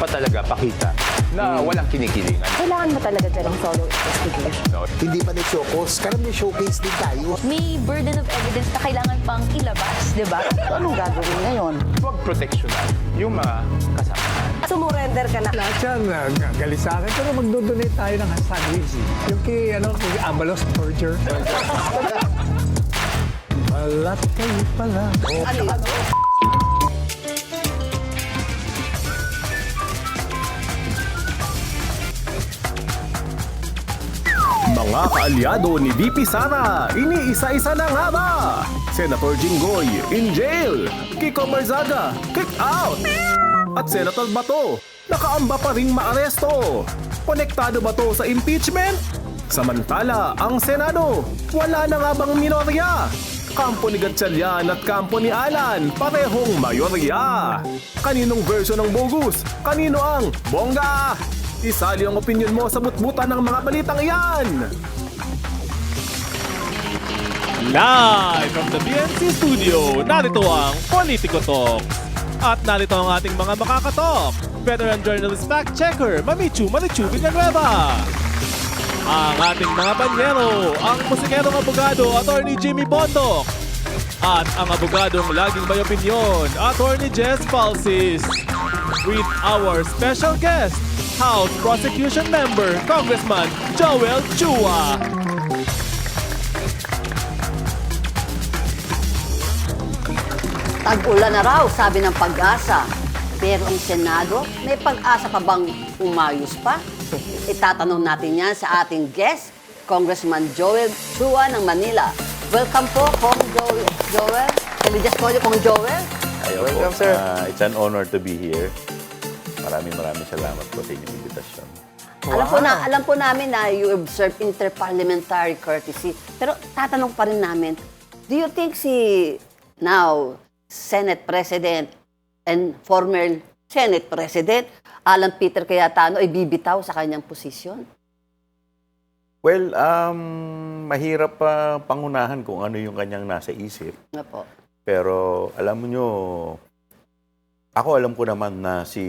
ba talaga pakita na walang kinikilingan? Kailangan mo talaga dyan ng solo investigation. No? Hindi pa nag-showcase. Karang may showcase din tayo. May burden of evidence na kailangan pang ilabas, di ba? Anong gagawin ngayon? Huwag proteksyonan yung mga kasama. Sumurrender ka na. Lahat yan, galit sa akin. Pero magdodonate tayo ng sandwich. Yung kay Amalos Torture. Balat kayo pala. Mga kaalyado ni VP Sara, iniisa-isa na nga ba? Senator Jinggoy, in jail. Kiko Marzaga, kick out. At Senator Bato, nakaamba pa ring maaresto. Konektado ba to sa impeachment? Samantala, ang Senado, wala na nga bang minorya? Kampo ni Gatchalian at kampo ni Alan, parehong mayorya. Kaninong version ng bogus? Kanino ang bongga? Isali ang opinion mo sa butbutan ng mga balitang iyan. Live from the BNC Studio, narito ang Politico Talk. At narito ang ating mga makakatalk. Veteran journalist fact-checker, Mamichu Marichu Villanueva. Ang ating mga banyero, ang musikerong abogado, Attorney Jimmy Bondoc. At ang abogadong laging may opinyon, Attorney Jess Falsis. With our special guest, House Prosecution Member, Congressman Joel Chua. Tag-ulan na raw, sabi ng Pag-asa. Pero ang Senado, may pag-asa pa bang umayos pa? Itatanong natin yan sa ating guest, Congressman Joel Chua ng Manila. Welcome po, Kong Joel. Can we just call you Kong Joel? Welcome, sir. It's an honor to be here. Maraming salamat po sa inyong invitasyon. Alam po namin na you observe interparliamentary courtesy. Pero tatanong pa rin namin, do you think si now Senate President and former Senate President Alan Peter Cayetano ay bibitaw sa kanyang posisyon? Well, mahirap pa pangunahan kung ano yung kanyang nasa isip. Nga po. Pero alam nyo, ako alam ko naman na si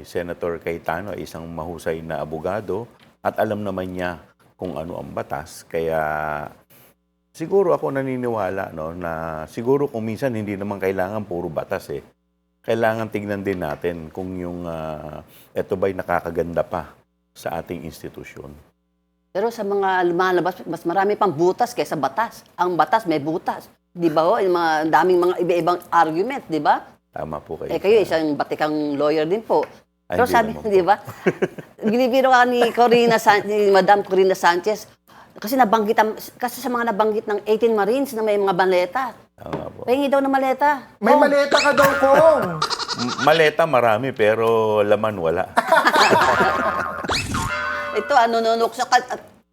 Senator Cayetano ay isang mahusay na abogado at alam naman niya kung ano ang batas. Kaya siguro ako naniniwala na siguro kung minsan hindi naman kailangan puro batas eh. Kailangan tignan din natin kung yung eto ba'y nakakaganda pa sa ating institusyon. Pero sa mga lumalabas, mas marami pang butas kaysa batas. Ang batas may butas. Di ba ho? Yung mga daming mga iba-ibang argument, di ba? Tama po kayo. Kayo isang batikang lawyer din po. Ay, Pero hindi sabi, naman po. di ba? Binibiro ka ni Madam Corina Sanchez kasi kasi sa mga nabanggit ng 18 Marines na may mga maleta. Tama po. Pahingi daw ng maleta. May maleta ka daw, Kong. Maleta marami pero laman wala. Ito, nunok sa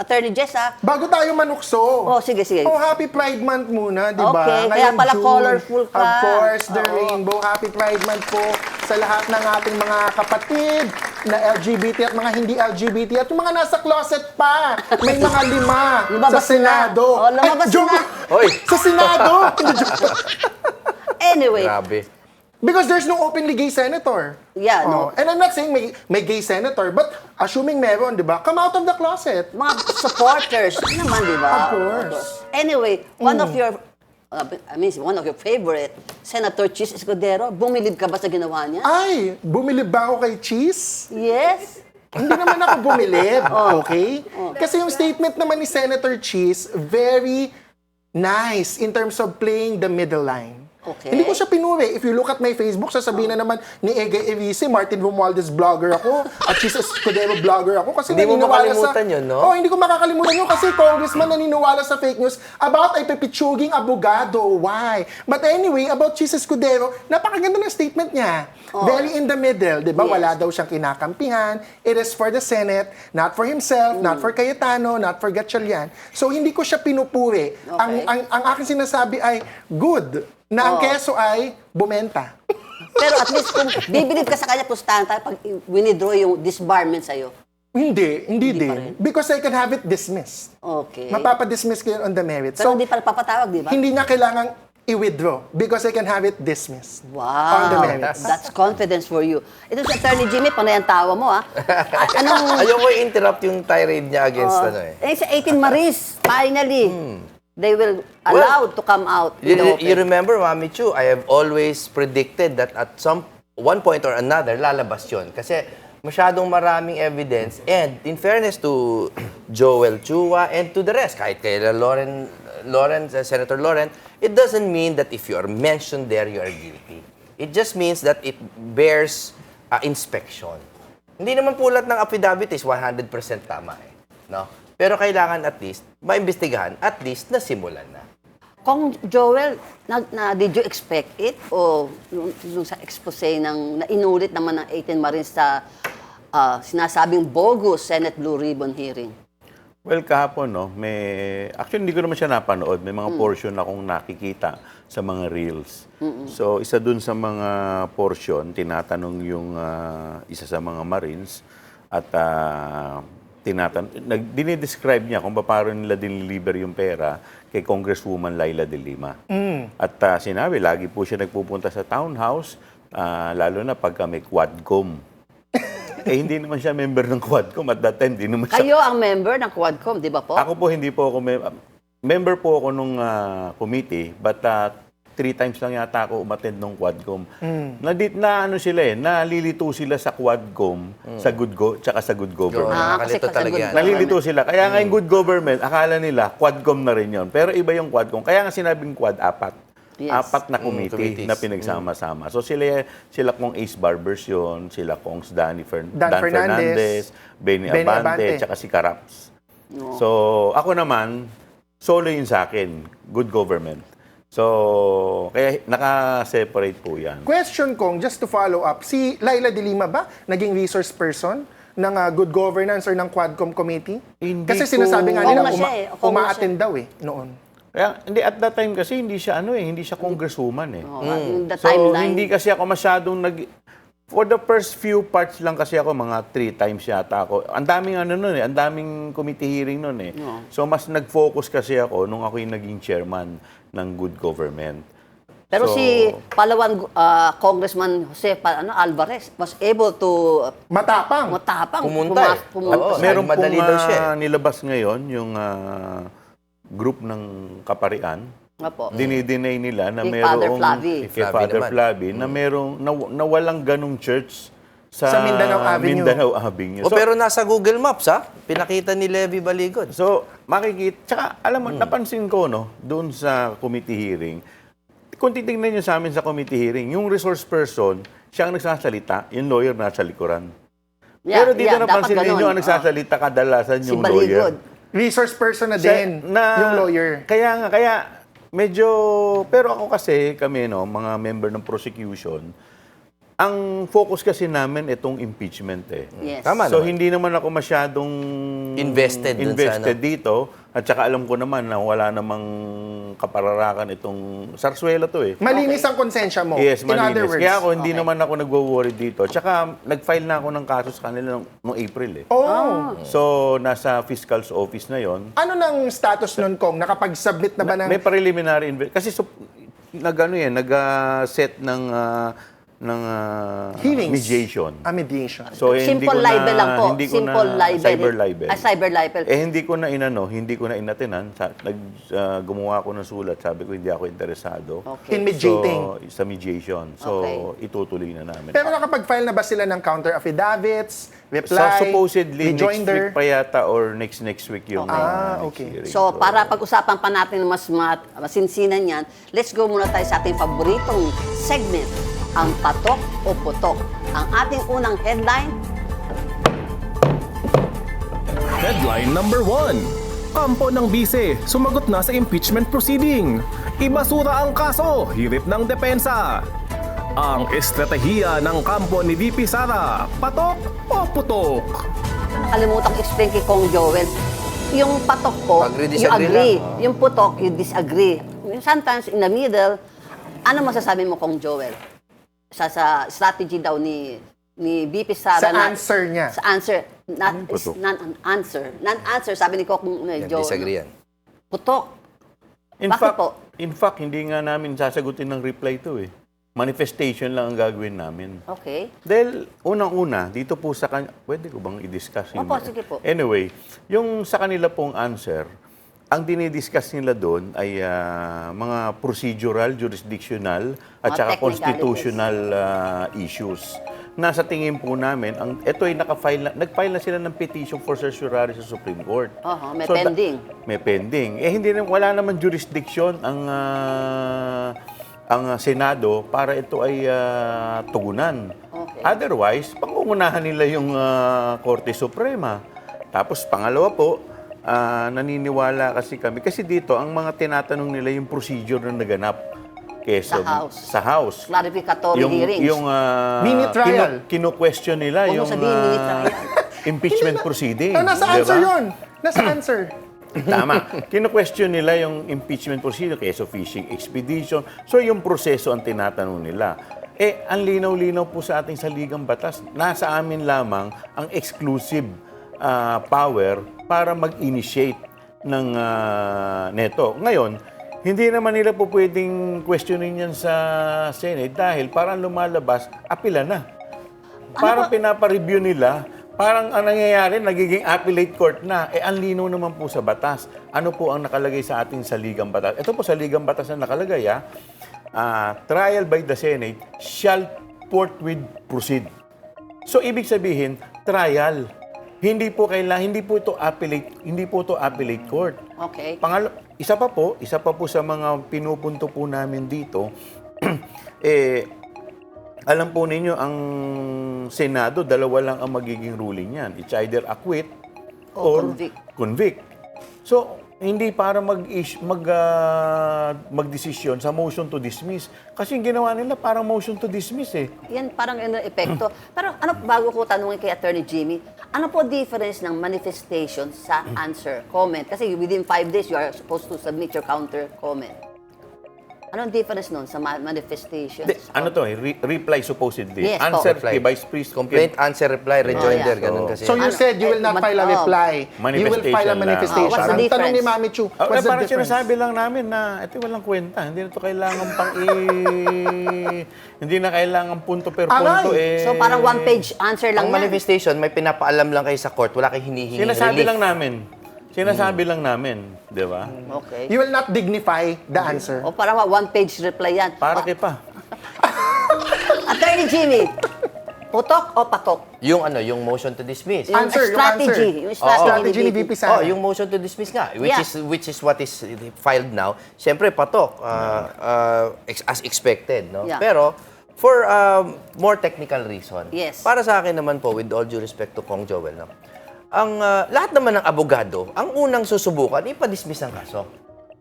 Attorney Jess, ha? Bago tayo manukso. Oh, sige. Oh, Happy Pride Month muna, di ba? Okay, kaya Ngayong pala June, colorful ka. Of course, the Oo. rainbow. Happy Pride Month po sa lahat ng ating mga kapatid na LGBT at mga hindi LGBT at yung mga nasa closet pa. May mga lima Lumabas sa Senado. na. Oh, lumabas joke. na. Hoy! Sa Senado. Hindi, joke. Anyway, Grabe. Because there's no openly gay senator. yeah, no. And I'm not saying may gay senator, but assuming meron, di ba? Come out of the closet. Mga supporters naman, di ba? Of course. Anyway, one of your favorite, Senator Chis Escudero, bumilib ka ba sa ginawa niya? Ay, bumilib ba ako kay Cheese? Yes. Hindi naman ako bumilib, okay? Kasi yung statement naman ni Senator Cheese, very nice in terms of playing the middle line. Okay. Hindi ko siya pinuri. If you look at my Facebook, sasabihin na naman ni Ege Evisi, Martin Romualdez vlogger ako, at Cheese Escudero vlogger ako. Kasi Hindi mo naniniwala makalimutan yun, no? Oh, hindi ko makakalimutan yun kasi congressman naniniwala sa fake news about ay pepitsuging abogado. Why? But anyway, about Cheese Escudero, napakaganda ng statement niya. Very in the middle, di ba? Yes. Wala daw siyang kinakampihan. It is for the Senate, not for himself, not for Cayetano, not for Gatchalian. So, hindi ko siya pinupuri. Okay. Ang aking sinasabi ay good na ang keso ay bumenta. Pero at least kung bibilib ka sa kanya, pustahan tayo pag winidraw yung disbarment sa'yo. Hindi pa din. rin. Because I can have it dismissed. Okay. Mapapadismiss ko yun on the merits. Pero So, hindi pala papatawag, di ba? hindi niya kailangan i-withdraw because I can have it dismissed. On the Wow, merits. that's confidence for you. Ito si Attorney Jimmy, panay ang tawa mo, ha? Anong... Ayoko i-interrupt yung tirade niya against sa 18 Maris, finally, they will allowed to come out. in the open. You remember, Mami Chu, I have always predicted that at one point or another, lalabas yun. Kasi masyadong maraming evidence. And in fairness to Joel Chua and to the rest, kahit kay Senator Lauren, it doesn't mean that if you are mentioned there, you are guilty. It just means that it bears inspection. Hindi naman pulat ng affidavit is 100% tama eh. No? Pero kailangan at least, maimbestigahan, at least nasimulan na. Kung Joel, did you expect it? O nung sa expose na inulit naman ng 18 Marines sa sinasabing bogus Senate Blue Ribbon hearing? Well, kahapon, no, actually, hindi ko naman siya napanood. May mga portion akong nakikita sa mga reels. So, isa dun sa mga portion, tinatanong yung isa sa mga Marines at dinidescribe niya kung paano nila diniliver yung pera kay Congresswoman Laila de Lima. At sinabi, lagi po siya nagpupunta sa townhouse, lalo na pagka may Quadcom. Hindi naman siya member ng Quadcom at that time. Hindi naman siya... Kayo ang member ng Quadcom, di ba po? Ako po, hindi po ako member po ako nung committee, but 3 times lang yata ako umattend nung Quadcom. Ano sila nalilito sila sa Quadcom, sa tsaka sa good government. Nakakalito talaga yan. Nalilito sila. Kaya nga yung good government, akala nila Quadcom na rin yon. Pero iba yung Quadcom. Kaya nga sinabing Quad, 4. Yes. 4 na committee na pinagsama-sama. So sila kong Ace Barbers yun, sila kong Dan Fernandez, Benny Abante, tsaka si Caraps. So ako naman, solo yun sa akin, good government. So, kaya naka-separate po yan. Question kong, just to follow up, si Laila de Lima ba naging resource person ng good governance or ng Quadcom committee? Hindi Kasi po. sinasabi nga Oo nila nga siya eh. Oo nga uma-attend daw noon. Kaya, hindi, at that time kasi, hindi siya hindi siya congresswoman eh. The So, timeline. hindi kasi ako masyadong for the first few parts lang kasi ako, mga 3 times yata ako. Ang daming ang daming committee hearing nun eh. So, mas nag-focus kasi ako nung ako yung naging chairman ng good government. Pero So, si Palawan Congressman Jose Alvarez was able to Matapang. Pumunta Oo, meron madali pong daw siya nilabas ngayon yung group ng kaparian. Opo. Dinideny nila na Kay Father merong Flavi. kay Father Flavi na merong na walang ganung church Sa Mindanao Avenue. Mindanao Avenue. pero nasa Google Maps, pinakita ni Levy Baligod. So, makikita. Tsaka, alam mo, napansin ko, doon sa committee hearing, kung titignan nyo sa amin sa committee hearing, yung resource person, siya ang nagsasalita, yung lawyer nasa likuran. Pero dito napansin dapat ninyo, ganun. ang nagsasalita kadalasan Si yung lawyer. Baligod. Resource person na din, yung lawyer. Kaya medyo, pero ako kasi, kami, mga member ng prosecution, ang focus kasi namin itong impeachment eh. Yes. Tama So, naman. hindi naman ako masyadong Invested dun sa dito. At saka alam ko naman na wala namang kapararakan itong Sarsuela to eh. Malinis ang konsensya mo. Yes, In other malinis. words. Kaya ako, hindi naman ako nagwo-worry dito. Tsaka, nag-file na ako ng kaso sa kanila noong April eh. Oh. So, nasa fiscal's office na yon. Ano nang status nun, Kong? Nakapag-submit na ba ng... May preliminary kasi nag-set ng Hearings. mediation. Mediation. So, hindi Simple ko na- libel lang po. hindi ko Simple na- libel. cyber libel. Cyber libel. Hindi ko na inatinan. Gumawa ako ng sulat. Sabi ko, hindi ako interesado. Okay. In mediating. So, sa mediation. So, itutuloy na namin. Pero nakapag-file na ba sila ng counter affidavits, So, reply, supposedly, next rejoinder? week pa yata or next week yung next okay. hearing. So, para pag-usapan pa natin mas masinsinan yan, let's go muna tayo sa ating paboritong segment, ang patok o putok. Ang ating unang headline, Headline number 1. Kampo ng bise, sumagot na sa impeachment proceeding. Ibasura ang kaso, hirit ng depensa. Ang estratehiya ng kampo ni VP Sara, patok o putok? nakalimutan ko explain kay Kong Joel. Yung patok po, Agree, you disagree agree. lang. Yung putok, you disagree. Sometimes in the middle, ano masasabi mo, Kong Joel? Sa strategy daw ni VP Sara Sa answer niya. Sa answer. putok? Non-answer. Non-answer, sabi ni Kong Joel. Disagree yan. Putok. In Bakit fact, po? In fact, hindi nga namin sasagutin ng reply to eh. Manifestation lang ang gagawin namin. Okay. Dahil unang-una, dito po sa kanya, pwede ko bang i-discuss yun? Opo, sige po. Anyway, yung sa kanila pong answer, ang dinidiscuss nila doon ay mga procedural, jurisdictional, at Mga saka technicalities. constitutional issues. Nasa tingin po namin, ito ay nag-file na sila ng petition for certiorari sa Supreme Court. May pending. May pending. Wala naman jurisdiction ang Senado para ito ay tugunan. Okay. Otherwise, pangungunahan nila yung Korte Suprema. Tapos pangalawa po, naniniwala kasi kami. Kasi dito, ang mga tinatanong nila yung procedure na naganap. Sa House. Sa House. Clarificatory hearings. Yung Mini trial. kino-question nila Huwag mo yung sabihin mini trial. impeachment proceeding. Nasa di ba? answer yun. Nasa answer. Tama. Kino-question nila yung impeachment procedure, case of fishing expedition. So, yung proseso ang tinatanong nila. Ang linaw-linaw po sa ating saligang batas, nasa amin lamang ang exclusive power para mag-initiate ng neto. Ngayon, hindi naman nila po pwedeng questionin yan sa Senate dahil parang lumalabas, apila na. Parang pinapareview nila, parang ang nangyayari, nagiging appellate court na. Ang linaw naman po sa batas. Ano po ang nakalagay sa ating saligang batas? Ito po saligang batas na nakalagay, trial by the Senate shall forthwith proceed. So, ibig sabihin, trial. Hindi po ito appellate court. Okay. Isa pa po sa mga pinupunto po namin dito, alam po ninyo, ang Senado, dalawa lang ang magiging ruling yan. It's either acquit or convict. So, hindi para mag-desisyon sa motion to dismiss. Kasi yung ginawa nila parang motion to dismiss eh. Yan parang epekto. Pero bago ko tanungin kay Attorney Jimmy, ano po difference ng manifestation sa answer, comment? Kasi within 5 days, you are supposed to submit your counter comment. Anong difference nun sa manifestation? Reply supposedly. Yes, Answer reply. kay Vice Priest. Complaint, answer, reply, rejoinder, ganun kasi. So you said you will not file a reply. You will file a manifestation. What's the Ang tanong ni difference? Mami Chu, what's the Parang difference? sinasabi lang namin na ito walang kwenta. Hindi na ito kailangan hindi na kailangan punto per punto Aray! So parang one-page answer lang Ang yan. manifestation, may pinapaalam lang kayo sa court, wala kayong hinihingi Sinasabi relief. lang namin. Sinasabi lang namin, di ba? Okay. You will not dignify the answer. O parang one-page reply yan. Para kay pa. Attorney Jimmy, putok o patok? Yung motion to dismiss. Yung Answer, yung strategy. answer. Yung strategy, Strategy ni VP Sara. Yung motion to dismiss nga, Yeah. which is what is filed now. Siyempre, patok, as expected, no? Yeah. Pero, for more technical reason, Yes. para sa akin naman po, with all due respect to Kong Joel, no? Ang lahat naman ng abogado, ang unang susubukan, ipa-dismiss ang kaso.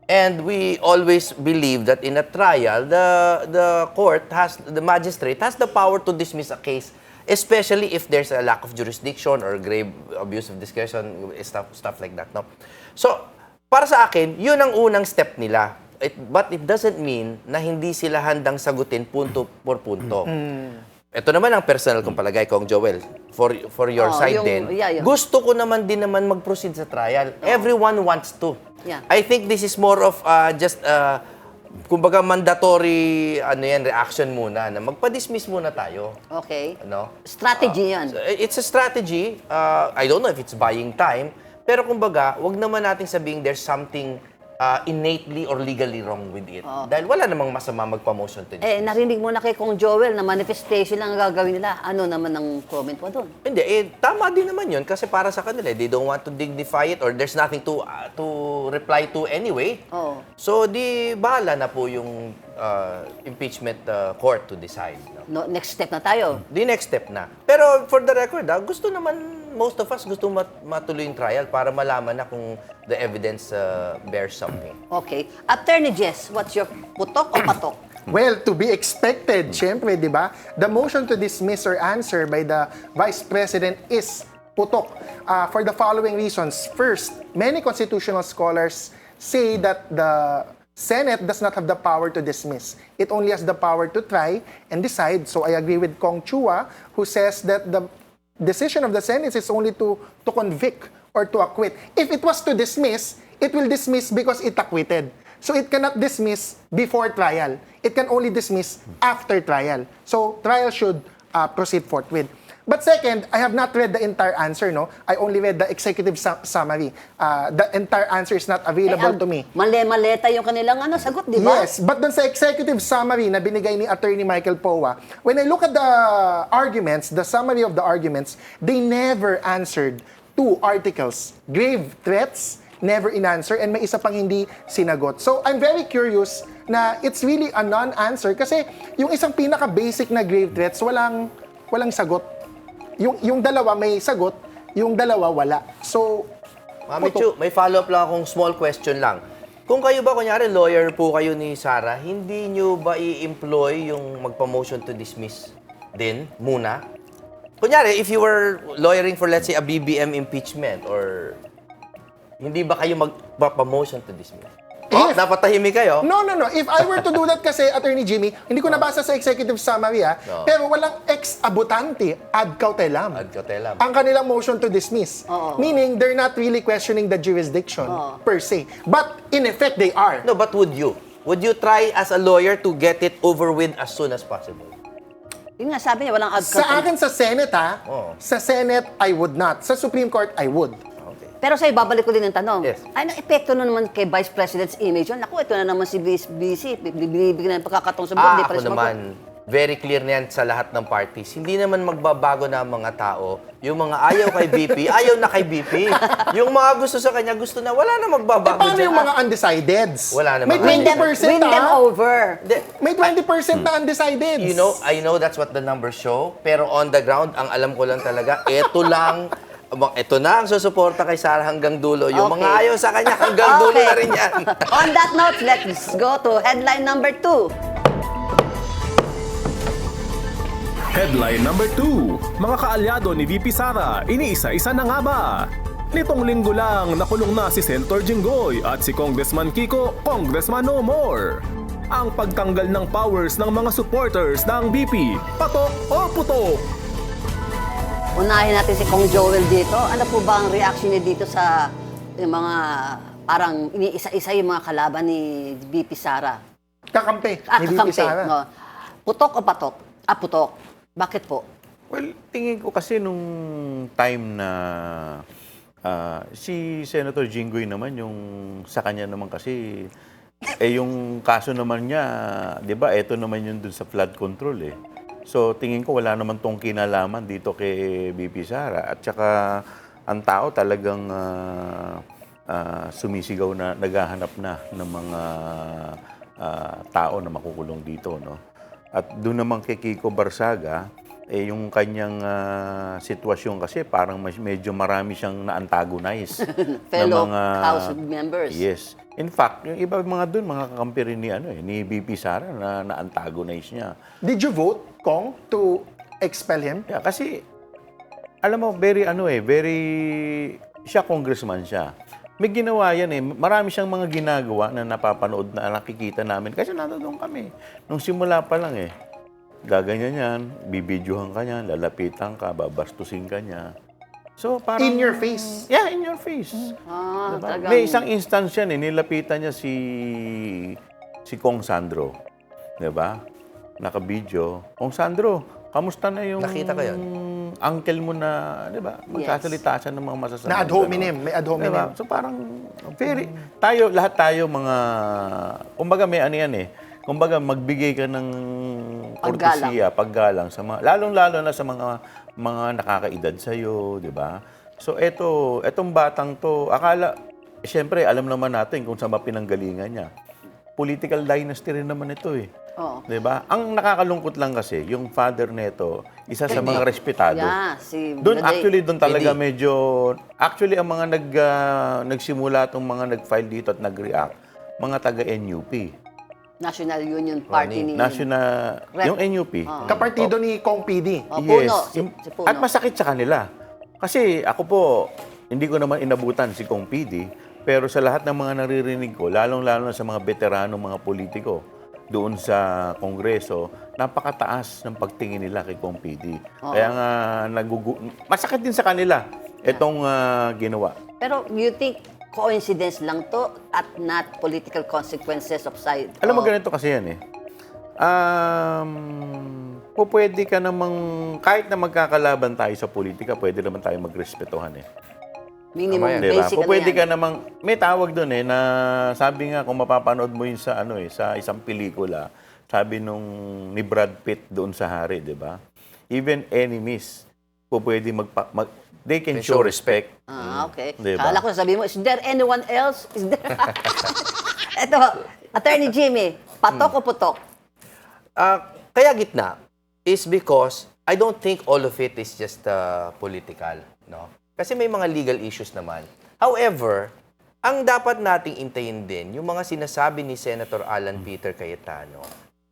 And we always believe that in a trial, the magistrate has the power to dismiss a case, especially if there's a lack of jurisdiction or grave abuse of discretion, stuff like that, no? So, para sa akin, yun ang unang step nila. But it doesn't mean na hindi sila handang sagutin punto por punto. Ito naman ang personal kong palagay, Kong Joel. For your side din. Yeah. Gusto ko naman din mag-proceed sa trial. Everyone wants to. Yeah. I think this is more of kumbaga mandatory reaction muna na magpa-dismiss muna tayo. Okay. Ano? Strategy yan. It's a strategy. I don't know if it's buying time. Pero kumbaga, wag naman natin sabihin there's something innately or legally wrong with it. Dahil wala namang masama magpa-motion to dismiss. Narinig mo na kay Kong Joel na manifestation lang ang gagawin nila. Ano naman ang comment mo doon? Hindi, tama din naman yun kasi para sa kanila, they don't want to dignify it or there's nothing to reply to anyway. Oo. So, bahala na po yung impeachment court to decide. No? Next step na tayo. The next step na. Pero for the record, gusto naman, most of us gusto matuloy yung trial para malaman na kung the evidence bears something. Okay. Attorney Jess, what's your putok o patok? Well, to be expected, syempre, di ba? The motion to dismiss or answer by the Vice President is putok for the following reasons. First, many constitutional scholars say that the Senate does not have the power to dismiss. It only has the power to try and decide. So I agree with Kong Chua, who says that the decision of the Senate is only to convict or to acquit. If it was to dismiss, it will dismiss because it acquitted. So it cannot dismiss before trial. It can only dismiss after trial. So trial should proceed forthwith. But second, I have not read the entire answer, no? I only read the executive summary. The entire answer is not available to me. Male-maleta yung kanilang sagot, di ba? Yes, but dun sa executive summary na binigay ni Attorney Michael Poa, when I look at the arguments, the summary of the arguments, they never answered two articles. Grave threats, never in-answer, and may isa pang hindi sinagot. So, I'm very curious na it's really a non-answer kasi yung isang pinaka-basic na grave threats, walang sagot. Yung dalawa may sagot, yung dalawa wala. So, Mami Chu, may follow-up lang akong small question lang. Kung kayo ba, kunyari, lawyer po kayo ni Sarah, hindi nyo ba i-employ yung magpa-motion to dismiss din muna? Kunyari, if you were lawyering for, let's say, a BBM impeachment or hindi ba kayo magpa-motion to dismiss? Oh, If- napatahimik kayo? No. If I were to do that kasi, Attorney Jimmy, hindi ko nabasa sa executive summary, No. pero walang ex abutante ad cautelam. Ad cautelam. Ang kanilang motion to dismiss. Meaning, they're not really questioning the jurisdiction per se. But, in effect, they are. No, but would you? Would you try as a lawyer to get it over with as soon as possible? Yung nga sabi niya, walang Sa akin sa Senate, Oo. sa Senate, I would not. Sa Supreme Court, I would. Okay. Pero sa'yo, babalik ko din ang tanong. Yes. Ano epekto na naman kay Vice President's image yun? Naku, ito na naman si BC. Binibigyan ng pagkakataon sa buwan. Ako naman, very clear na yan sa lahat ng parties. Hindi naman magbabago na ang mga tao. Yung mga ayaw kay BP, ayaw na kay BP. Yung mga gusto sa kanya, gusto na. Wala na magbabago Paano dyan. yung mga undecideds? Wala naman. May 20% Win them over. May 20% na undecideds. You know, I know that's what the numbers show. Pero on the ground, ang alam ko lang talaga, ito na ang susuporta kay Sarah hanggang dulo. Yung Okay. mga ayaw sa kanya, hanggang dulo na rin yan. On that note, let's go to headline number 2. Headline number 2. Mga kaalyado ni VP Sara, iniisa-isa na nga ba? Nitong linggo lang, nakulong na si Senator Jinggoy at si Congressman Kiko, Congressman no more. Ang pagtanggal ng powers ng mga supporters ng BP, patok o putok? Unahin natin si Kong Joel dito. Ano po ba ang reaction niya dito sa yung mga parang iniisa-isa yung mga kalaban ni VP Sara? Kakampi ni VP Kakampi. Sara. No. Putok o patok? Putok. Bakit po? Well, tingin ko kasi nung time na si Senator Jinggoy naman, yung sa kanya naman kasi, yung kaso naman niya, di ba, eto naman yun dun sa flood control eh. So, tingin ko wala naman tong kinalaman dito kay BP Sara. At saka, ang tao talagang sumisigaw na, naghahanap na ng mga tao na makukulong dito, no? At doon naman kay Kiko Barsaga, yung kanyang sitwasyon kasi parang medyo marami siyang na-antagonize. Fellow House members. Yes. In fact, yung iba mga doon, mga kakampi rin ni BP Sara na na-antagonize niya. Did you vote, Kong, to expel him? Yeah, kasi, alam mo, siya congressman siya. May ginawa yan eh. Marami siyang mga ginagawa na napapanood na nakikita namin. Kasi nandun kami. Nung simula pa lang eh. Gaganyan yan, bibidyohan ka niya, lalapitan ka, babastusin ka niya. So, parang... In your face. Yeah, in your face. Diba? Talagang- May isang instance yan eh. Nilapitan niya si Kong Sandro. Diba? Nakabidyo. Kong Sandro, kamusta na yung... Nakita ko yun. Uncle mo na, di ba? Magkasalita siya ng mga masasamang. Na ad hominem. May ad hominem. Diba? So parang, lahat tayo mga, kumbaga may ano yan eh. Kumbaga magbigay ka ng kortesiya, paggalang sa mga, lalong-lalo na sa mga nakakaedad sa'yo, di ba? So etong batang to, siyempre alam naman natin kung saan ba pinanggalingan niya. Political dynasty rin naman ito eh. Oo. Diba? Ang nakakalungkot lang kasi, yung father nito, isa sa mga respetado. Yeah, si Doon Brother- doon talaga medyo, actually ang mga nagsimula itong mga nag-file dito at nag-react, mga taga-NUP. National Union Party ni... National, Rep. yung NUP. Kapartido ni Kong PD. Puno. Si Puno. At masakit sa kanila. Kasi ako po, hindi ko naman inabutan si Kong PD, pero sa lahat ng mga naririnig ko, lalong-lalo na sa mga veterano, mga politiko, doon sa Kongreso, napakataas ng pagtingin nila kay Kong PD. Kaya nga, masakit din sa kanila itong ginawa. Pero you think coincidence lang to at not political consequences of side. Alam mo, ganito kasi yan eh. Pwede ka namang, kahit na magkakalaban tayo sa politika, pwede naman tayo magrespetuhan eh. Minimum Diba? basic Pwede yan. ka namang, may tawag doon eh, na sabi nga, kung mapapanood mo yun sa, sa isang pelikula, sabi nung ni Brad Pitt doon sa Hari, di ba? Even enemies, pwede they can show respect. Okay. Diba? Kala ko sabihin mo, is there anyone else? Is there... Ito, Attorney Jimmy, patok o putok? Kaya gitna is because I don't think all of it is just political, no? Kasi may mga legal issues naman. However, ang dapat nating intayin din, yung mga sinasabi ni Senator Alan Peter Cayetano,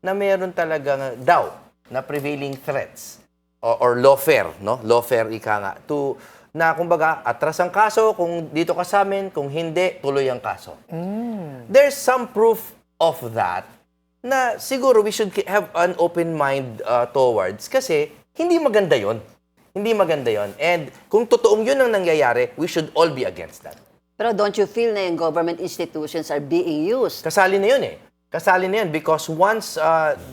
na meron talaga daw na prevailing threats or lawfare, no? Lawfare ika nga, na kumbaga, atras ang kaso, kung dito ka sa amin, kung hindi, tuloy ang kaso. There's some proof of that na siguro we should have an open mind towards kasi hindi maganda yon. Hindi maganda yon. And kung totoong yun ang nangyayari, we should all be against that. Pero don't you feel na yung government institutions are being used? Kasali na yun eh. Kasali na yun because once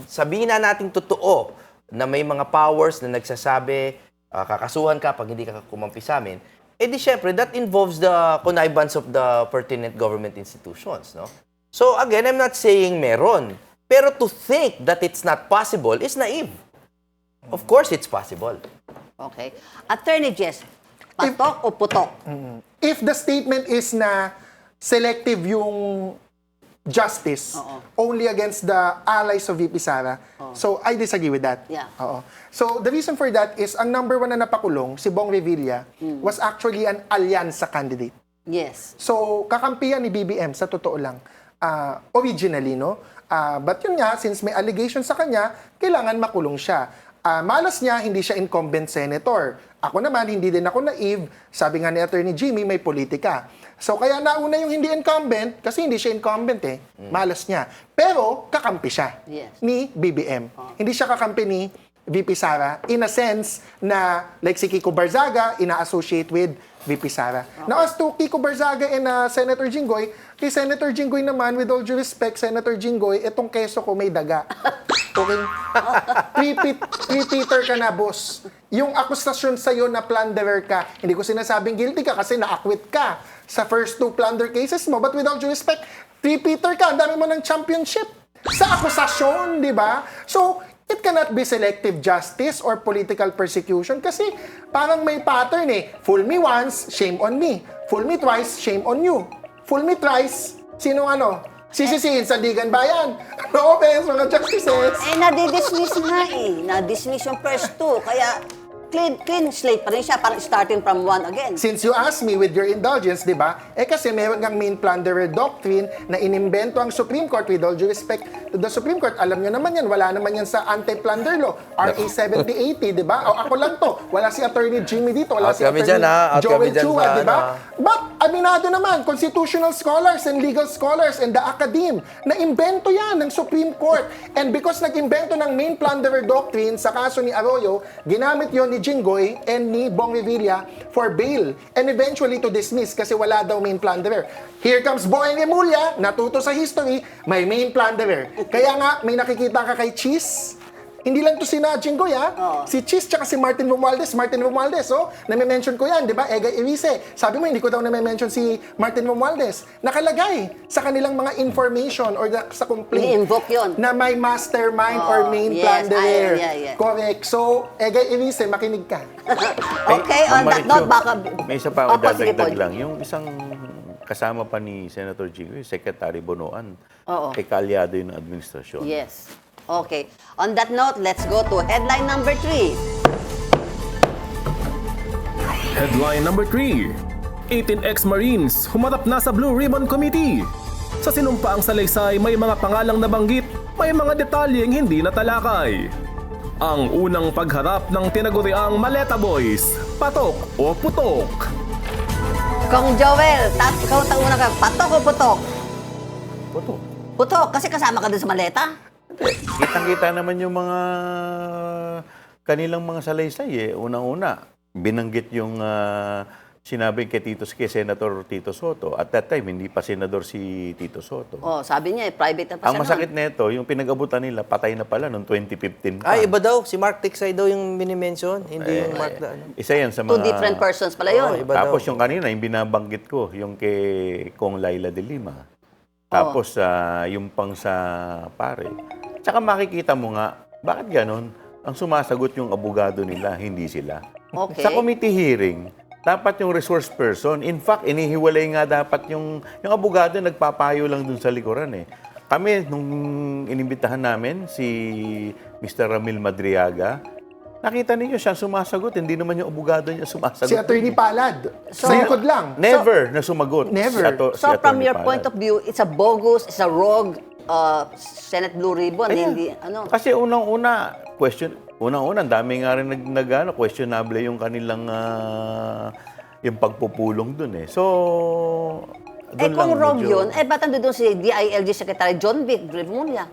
sabihin na nating totoo na may mga powers na nagsasabi kakasuhan ka pag hindi ka kumampi sa amin, eh di syempre that involves the connivance of the pertinent government institutions, no? So again, I'm not saying meron. Pero to think that it's not possible is naive. Of course, it's possible. Okay. Attorney Jess, patok o putok? If the statement is na selective yung justice only against the allies of VP Sara, so I disagree with that. Yeah. So the reason for that is ang number 1 na napakulong, si Bong Revilla, was actually an alyansa candidate. Yes. So kakampihan ni BBM sa totoo lang. Originally, no? But yun nga, since may allegation sa kanya, kailangan makulong siya. Malas niya, hindi siya incumbent senator. Ako naman, hindi din ako naive. Sabi nga ni Attorney Jimmy, may politika. So kaya nauna yung hindi incumbent, kasi hindi siya incumbent eh. Malas niya. Pero, kakampi siya ni BBM. Hindi siya kakampi ni VP Sara in a sense na like si Kiko Barzaga, ina-associate with VP Sara. Now as to Kiko Barzaga and Senator Jinggoy, kay Senator Jinggoy naman, with all due respect, Senator Jinggoy, itong keso ko may daga. Okay? Repeater ka na, boss. Yung akusasyon sa'yo na plunderer ka, hindi ko sinasabing guilty ka kasi na-acquit ka sa first 2 plunder cases mo. But with all due respect, repeater ka, ang dami mo ng championship sa akusasyon, di ba? So, it cannot be selective justice or political persecution kasi parang may pattern eh. Fool me once, shame on me. Fool me twice, shame on you. Fool me thrice, sino sisisihin sa Digan Bayan. No offense, mga justices. Nadi-dismiss nga eh. Na-dismiss yung first 2. Kaya clean slate pa rin siya, parang starting from 1 again. Since you asked me with your indulgence, di ba? Kasi meron kang main plunderer doctrine na inimbento ang Supreme Court with all due respect to the Supreme Court. Alam nyo naman yan, wala naman yan sa anti-plunder law. RA 7080, di ba? O ako lang to. Wala si Attorney Jimmy dito. Wala Out si kami Attorney dyan, ha? Out Joel kami dyan Chua, sa, di ba? But, aminado naman, constitutional scholars and legal scholars and the academe, na imbento yan ng Supreme Court. And because nag-imbento ng main plunderer doctrine sa kaso ni Arroyo, ginamit yon ni Jinggoy and ni Bong Revilla for bail and eventually to dismiss kasi wala daw main plunderer. Here comes Boyeng Remulla, natuto sa history, may main plunderer. Kaya nga, may nakikita ka kay Cheese. Hindi lang to si Jinggoy, ha? Si Cheese tsaka si Martin Romualdez, nami-mention ko yan, di ba? Egay Irice. Sabi mo, hindi ko daw nami-mention si Martin Romualdez. Nakalagay sa kanilang mga information or sa complaint. Ni-invoke yun. Na may mastermind or main plunderer. Yeah. Correct. So, Egay Irice, makinig ka. Okay, on that note, baka... May isa pa ako Opo, sige dadagdag po. lang. Yung isang kasama pa ni Senator Jinggoy, Secretary Bonoan, Oo. kaalyado yun ng administrasyon. Yes. Okay. On that note, let's go to headline number 3. Headline number 3. 18 ex-Marines humarap na sa Blue Ribbon Committee. Sa sinumpaang salaysay, may mga pangalang nabanggit, may mga detalyeng hindi natalakay. Ang unang pagharap ng tinaguriang Maleta Boys, patok o putok? Kung Joel, ikaw ang una ka, patok o putok? Putok. Putok, kasi kasama ka dun sa maleta. Kitang-kita naman yung mga kanilang mga salaysay eh. Unang-una, binanggit yung sinabi kay Senator Tito Soto. At that time, hindi pa senador si Tito Soto. Oh, sabi niya, private na pa Ang siya masakit nun. nito, yung pinag-abutan nila, patay na pala noong 2015 pa. Ay, iba daw. Si Mark Tiksay daw yung minimension. Hindi yung Mark na ano. Isa yan sa Two mga... different persons pala yun. Oo, iba Tapos daw. yung kanina, yung binabanggit ko, yung kay Kong Laila de Lima. Tapos yung pang sa pare. Tsaka makikita mo nga, bakit ganon? Ang sumasagot yung abogado nila, hindi sila. Okay. Sa committee hearing, dapat yung resource person. In fact, inihiwalay nga dapat yung abogado nagpapayo lang dun sa likuran eh. Kami, nung inimbitahan namin si Mr. Ramil Madriaga, nakita ninyo siya sumasagot. Hindi naman yung abogado niya sumasagot. Si Attorney Palad, So- sa likod lang. Never na sumagot. Never. So from Attorney your Palad. point of view, it's a bogus, it's a rogue Senate Blue Ribbon. Ayan. Hindi, ano. Kasi unang-una, ang dami nga rin questionable yung kanilang yung pagpupulong dun eh. So, dun Kung lang rogue medyo- yun, ba't ando doon si DILG Secretary John Vic Remulla?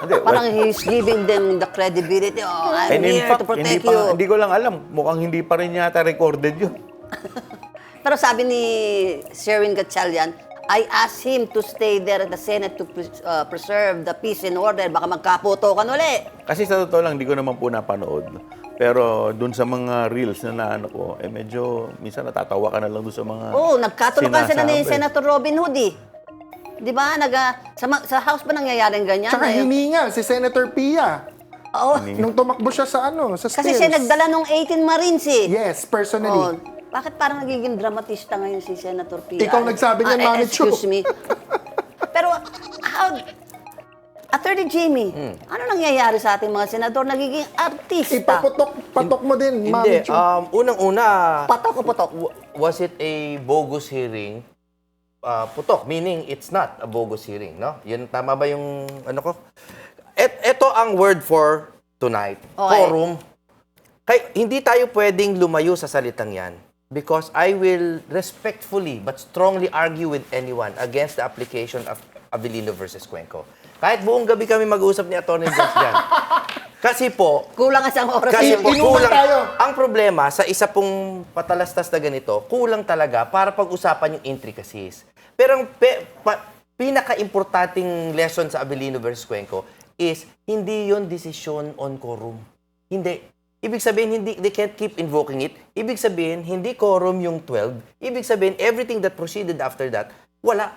Hindi, Parang he's giving them the credibility. Oh, I'm and in here fact, to protect you. hindi ko lang alam. Mukhang hindi pa rin yata recorded yun. Pero sabi ni Sherwin Gatchalian, I asked him to stay there at the Senate to preserve the peace and order. Baka magkaputokan uli. Kasi sa totoo lang, hindi ko naman po napanood. Pero dun sa mga reels na naano ko, medyo minsan natatawa ka na lang dun sa mga Oo, nagkatulukan sila ni sinasabi. Senator Robin Hood eh. Di ba? Sa House ba nangyayaring ganyan? Tsaka hiningal si Senator Pia Oo. nung tumakbo siya sa sa Kasi Stills. siya nagdala nung 18 Marines eh. Yes, personally. Oh, bakit parang nagiging dramatista ngayon si Senator Pia? Ikaw nagsabi niyan, Mami Chu. Excuse me. Pero, Attorney Jimmy, ano nangyayari sa ating mga senador? Nagiging artista. Patok mo din, Mami Hindi. Chu. Unang-una, Patok o putok? was it a bogus hearing? Putok, meaning it's not a bogus hearing, no? Yun, tama ba yung ano ko? Ito ang word for tonight. Okay. Quorum. Hindi tayo pwedeng lumayo sa salitang yan because I will respectfully but strongly argue with anyone against the application of Avellino versus Cuenco. Kahit buong gabi kami mag-uusap ni Atty. Jones dyan. Kasi po, Kulang ang isang oras. kasi po, Inuman kulang. tayo. Ang problema sa isa pong patalastas na ganito, kulang talaga para pag-usapan yung intricacies. Pero ang pinaka-importanting lesson sa Avellino versus Cuenco is hindi yon decision on quorum. Hindi. Ibig sabihin, they can't keep invoking it. Ibig sabihin, hindi quorum yung 12. Ibig sabihin, everything that proceeded after that, wala.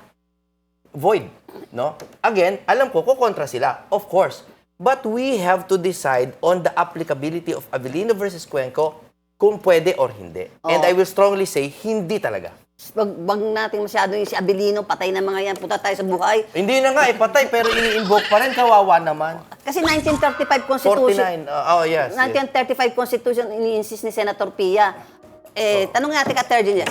Void. No? Again, alam ko, kukontra sila. Of course. But we have to decide on the applicability of Avellino versus Cuenco kung pwede or hindi. And I will strongly say, hindi talaga. Wag natin masyado yung si Avellino, patay na mga yan, punta tayo sa buhay. Hindi na nga, patay, pero ini-invoke pa rin, kawawa naman. Kasi 1935 Constitution, 49. Oh, yes. 1935 Constitution, ini-insist ni Senator Pia. Tanong natin ka, Terjen,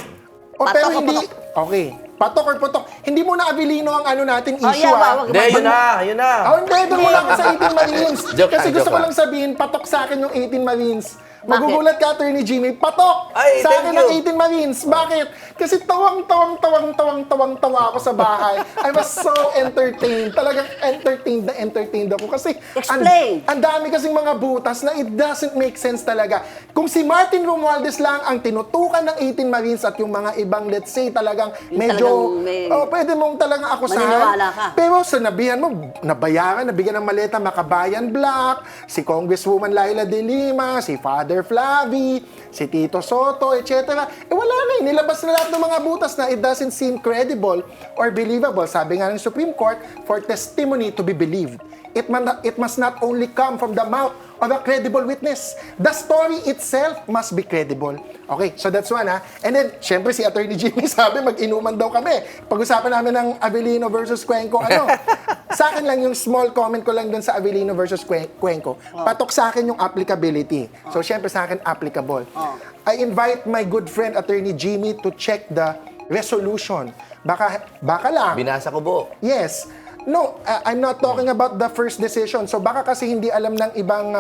Pero hindi, okay. Patok or putok. Hindi mo na Avellino ang nating issue, wag- Hindi, yun na. Hindi, doon mo lang sa 18 Marines. Joke Kasi lang, gusto joke ko lang. lang sabihin, patok sa akin yung 18 Marines. Magugulat ka, Attorney Jimmy, patok Ay, sa thank akin ng you. 18 Marines. Bakit? Kasi tawang-tawa ako sa bahay. I was so entertained. Talagang entertained ako. Kasi Explain. ang dami kasing mga butas na it doesn't make sense talaga. Kung si Martin Romualdez lang ang tinutukan ng 18 Marines at yung mga ibang, let's say, talagang medyo, pwede mong talagang akusahan. Maniniwala ka. Pero sinabihan mo, nabigyan ng maleta Makabayan Black, si Congresswoman Laila de Lima, si Father Flavi, si Tito Soto, etc. Wala na eh. Nilabas na lahat ng mga butas na it doesn't seem credible or believable. Sabi nga ng Supreme Court, for testimony to be believed, it must not only come from the mouth of a credible witness. The story itself must be credible. Okay, so that's one ha. And then, syempre si Attorney Jimmy sabi, mag-inuman daw kami. Pag-usapan namin ng Avellino versus Cuenco, sa akin lang yung small comment ko lang dun sa Avellino versus Cuenco. Patok sa akin yung applicability. So, syempre sa akin, applicable. I invite my good friend, Attorney Jimmy, to check the resolution. Baka lang. Binasa ko po. Yes. No, I'm not talking about the first decision. So baka kasi hindi alam ng ibang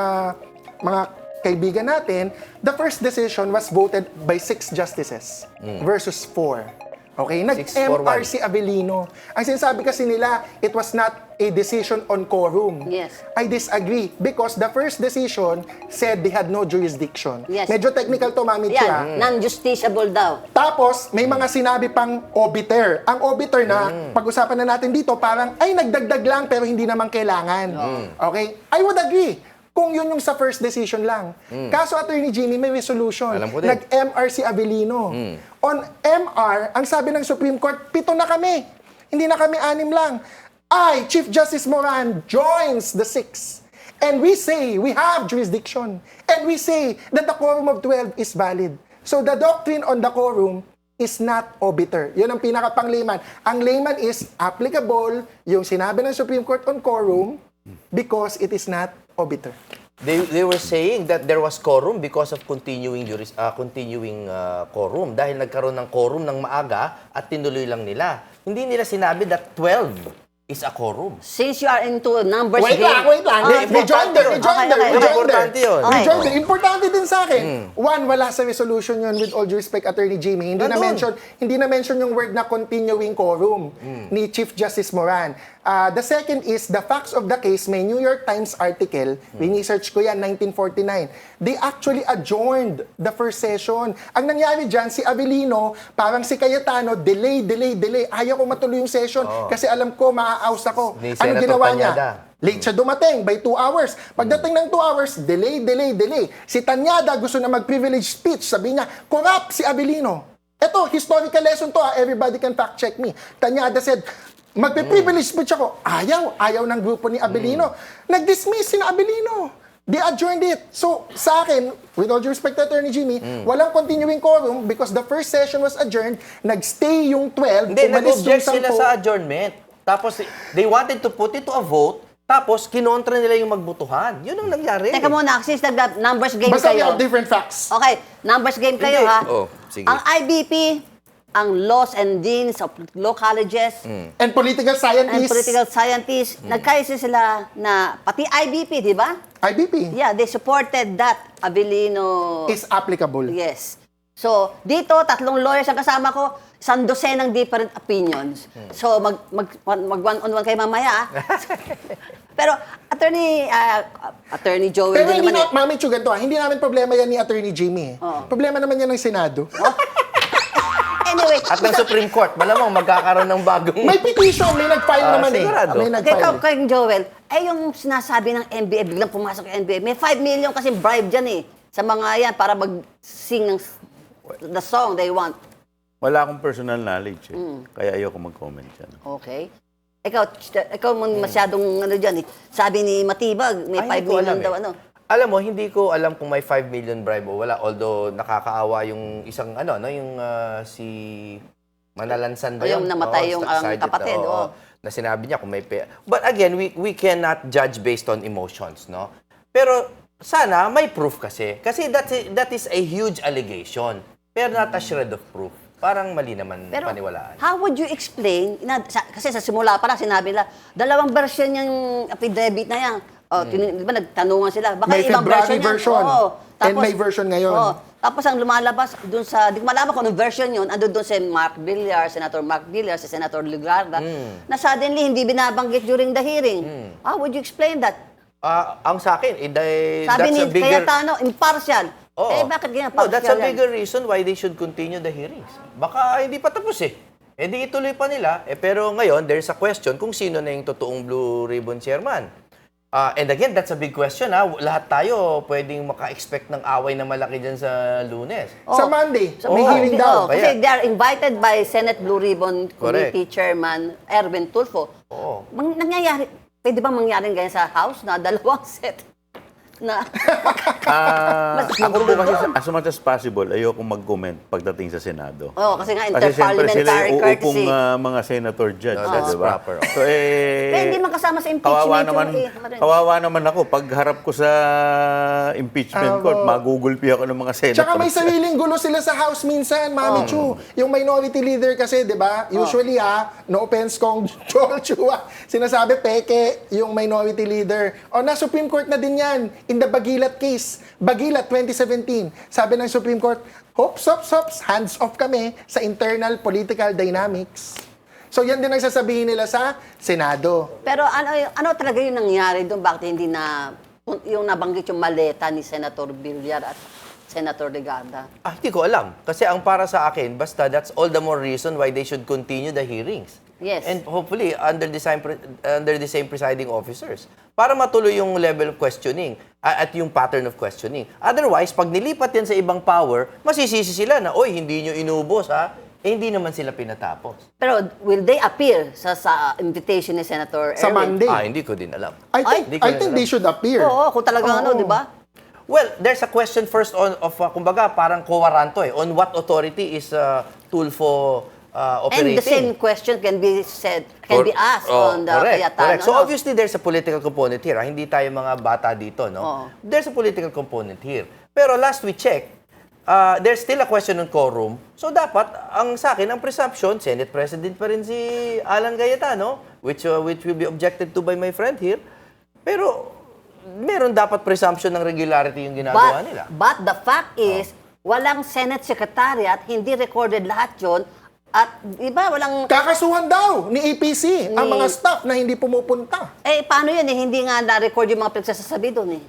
mga kaibigan natin, the first decision was voted by 6 justices versus 4. Okay, nag-MR si Avellino. Ang sinasabi kasi nila, it was not a decision on quorum. Yes. I disagree because the first decision said they had no jurisdiction. Yes. Medyo technical to, Mami Chu, ha? Yan, non-justiciable daw. Tapos, may mga sinabi pang obiter. Ang obiter na, pag-usapan na natin dito, parang, ay, nagdagdag lang pero hindi naman kailangan. Okay? I would agree kung yun yung sa first decision lang. Kaso, Attorney Jimmy, may resolution. Alam ko din. Nag-MR si Avellino. On MR, ang sabi ng Supreme Court, 7 na kami. Hindi na kami 6 lang. I, Chief Justice Moran, joins the 6. And we say we have jurisdiction. And we say that the quorum of 12 is valid. So the doctrine on the quorum is not obiter. Yun ang pinaka-panglayman. Ang layman is applicable yung sinabi ng Supreme Court on quorum because it is not obiter. They were saying that there was quorum because of continuing quorum. Dahil nagkaroon ng quorum ng maaga at tinuloy lang nila. Hindi nila sinabi that 12 is a quorum. Since you are into numbers Wait game. lang. Rejoinder. Importante yun. Rejoinder. Importante din sa akin. One, wala sa resolution yun with all due respect, Attorney Jimmy. Hindi na mention yung word na continuing quorum ni Chief Justice Moran. The second is, the facts of the case, may New York Times article, research ko yan, 1949. They actually adjourned the first session. Ang nangyari dyan, si Avellino, parang si Cayetano, delay. Ayaw ko matuloy yung session kasi alam ko, maa-oust ako. Ni Anong Senator ginawa niya? Tanyada. Late siya dumating by 2 hours. Pagdating ng 2 hours, delay. Si Tanyada gusto na mag-privilege speech. Sabi niya, corrupt si Avellino. Ito, historical lesson to. Everybody can fact check me. Tanyada said, magpe-privilege speech ako. Ayaw ng grupo ni Avellino. Nag-dismiss si Avellino. They adjourned it. So, sa akin, with all due respect to Attorney Jimmy, walang continuing quorum because the first session was adjourned. Nag-stay yung 12. Hindi, umalis yung nag-object sila 10. sa adjournment. Tapos, they wanted to put it to a vote. Tapos, kinontra nila yung magbutuhan. Yun ang nangyari. Teka muna, since nag-numbers game Basta we kayo. have different facts. Okay, numbers game kayo Hindi. ha. Oh, sige. Ang IBP, ang laws and deans of law colleges, And political and scientists. political scientists, nagkaisa sila na, pati IBP, di ba? IBP Yeah, they supported that Avellino. is applicable. Yes. So, dito, 3 lawyers ang kasama ko, 100 ng different opinions. So, mag one-on-one kayo mamaya. Pero, Attorney Joel Pero din hindi naman. Mami Chu, ganito hindi namin problema yan ni Attorney Jimmy. Problema naman yan ng Senado. Anyway, At ng Supreme Court, malamang magkakaroon ng bagong... May petition, may nag-file naman sigurado. May nag-file. Ikaw, kay Joel, yung sinasabi ng NBA, biglang pumasok yung NBA, may 5 million kasi bribe dyan sa mga yan para mag-sing ng the song they want. Wala akong personal knowledge kaya ayoko mag-comment dyan. Okay. Ikaw masyadong dyan Sabi ni Matibag, may 5 million daw Alam mo, hindi ko alam kung may 5 million bribe o wala. Although, nakakaawa yung isang, yung si Manalansan ba yung namatay yung Sergeant, kapatid, na sinabi niya kung may But again, we cannot judge based on emotions, no? Pero, sana may proof kasi. Kasi that is a huge allegation. Pero not a shred of proof. Parang mali naman Pero, paniwalaan. how would you explain, kasi sa simula pa lang sinabi nila, 2 version yung affidavit na yan. Di ba nagtanungan sila? Baka May ibang February version yan. version. And may version ngayon. Tapos ang lumalabas dun sa, di ko malaman kung anong version yun, andun dun si Mark Villar, Senator Mark Villar, si Senator Ligarda, na suddenly hindi binabanggit during the hearing. How would you explain that? Ang sa akin, Sabi that's ni a bigger... Cayetano, impartial. Oo. Bakit ganyan? No, that's a Partial yan. bigger reason why they should continue the hearings. Baka hindi pa tapos di ituloy pa nila. Pero ngayon, there's a question kung sino na yung totoong Blue Ribbon Chairman. And again, that's a big question. Lahat tayo pwedeng maka-expect ng away na malaki dyan sa Lunes. Sa Monday, may hearing daw. Kasi they are invited by Senate Blue Ribbon Correct. Committee Chairman Erwin Tulfo. Oo. Nangyayari, pwede ba mangyaring ganyan sa House na 2 set? Na, Ako po kasi, as much as possible, ayoko mag-comment pagdating sa Senado. kasi nga Kasi siyempre sila interparliamentary yung uupong courtesy. mga senator judge. That's diba? proper. So, Kaya hindi man kasama sa impeachment kawawa naman ako. Pag harap ko sa impeachment court, magugulpi ako ng mga senator. Tsaka may sariling gulo sila sa House minsan, Mami Chu. Yung minority leader kasi, di ba? Usually no offense kong Joel Chua, sinasabi peke yung minority leader. Na Supreme Court na din yan. In the Bagilat case, Bagilat 2017, sabi ng Supreme Court, hops, hands off kami sa internal political dynamics. So yan din ang sasabihin nila sa Senado. Pero ano talaga yung nangyari doon? Bakit hindi na, yung nabanggit yung maleta ni Senator Villar at Senator Legarda? Hindi ko alam. Kasi ang para sa akin, basta that's all the more reason why they should continue the hearings. Yes. And hopefully, under the same presiding officers. Para matuloy yung level of questioning at yung pattern of questioning. Otherwise, pag nilipat yan sa ibang power, masisisi sila na, oy, hindi nyo inubos, ha? Hindi naman sila pinatapos. Pero will they appear sa invitation ni Senator Sa Erwin? Monday. Hindi ko din alam. I think they should appear. Oo, kung talagang Oo. di ba? Well, there's a question first kumbaga, parang co-warranto on what authority is Tulfo operating. And the same question can be asked on the Cayetano. Correct. So no? obviously there's a political component here. Hindi tayo mga bata dito, no? Oo. There's a political component here. Pero last we checked, there's still a question on quorum. So dapat, sa akin, ang presumption, Senate President pa rin si Alan Cayetano, which will be objected to by my friend here. Pero meron dapat presumption ng regularity yung ginagawa nila. But the fact is, walang Senate Secretariat, hindi recorded lahat yun, at iba, walang... Kakasuhan daw ni APC ang mga staff na hindi pumupunta. Paano yun hindi nga na-record yung mga pinagsasabi doon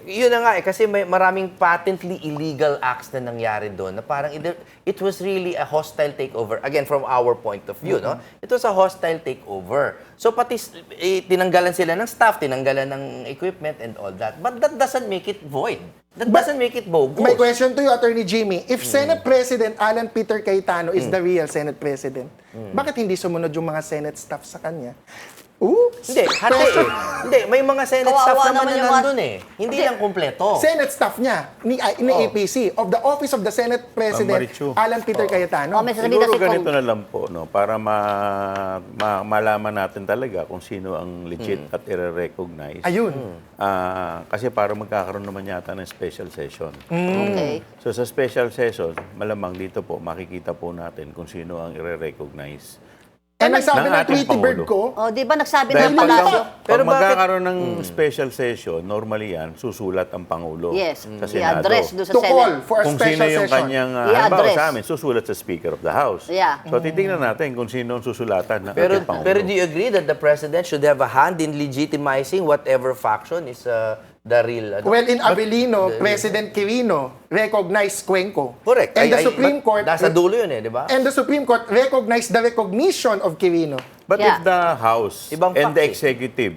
Yun na nga kasi may maraming patently illegal acts na nangyari doon na parang it was really a hostile takeover. Again, from our point of view, no? It was a hostile takeover. So pati tinanggalan sila ng staff, tinanggalan ng equipment and all that. But that doesn't make it void. That doesn't make it bogus. My question to you, Attorney Jimmy, if Senate President Alan Peter Cayetano is the real Senate President, bakit hindi sumunod yung mga Senate staff sa kanya? Hindi, hati eh. Hindi, may mga Senate staff Kawawa naman naman na yung mga- nandun eh. Hindi lang kumpleto. Senate staff niya, ni APC, of the Office of the Senate President, Marichu. Alan Peter Cayetano. May sasabihin Siguro kasi ganito na lang po, no, para malaman natin talaga kung sino ang legit at i-recognize. Ayun. Kasi para magkakaroon naman yata ng special session. Okay. So sa special session, malamang dito po, makikita po natin kung sino ang i-recognize. And ang sabi ng ng ating Tweety Bird Pangulo. ko, Di ba nagsabi Dahil ng Palasyo? pag bakit- magkakaroon ng special session, normally yan, susulat ang Pangulo Yes, sa Senado. i-address doon sa to call Senate. for a Kung sino special yung session. kanyang, I-address. halimbawa sa amin, susulat sa Speaker of the House. Yeah. So titingnan natin kung sino ang susulatan ng Pero ating Pangulo. pero do you agree that the President should have a hand in legitimizing whatever faction is the real... Well, in Avellino, President Quirino recognized Cuenco. Correct. And the Supreme Court... Nasa dulo yun di ba? And the Supreme Court recognized the recognition of Quirino. But Yeah. if the House Ibang and the fact eh. Executive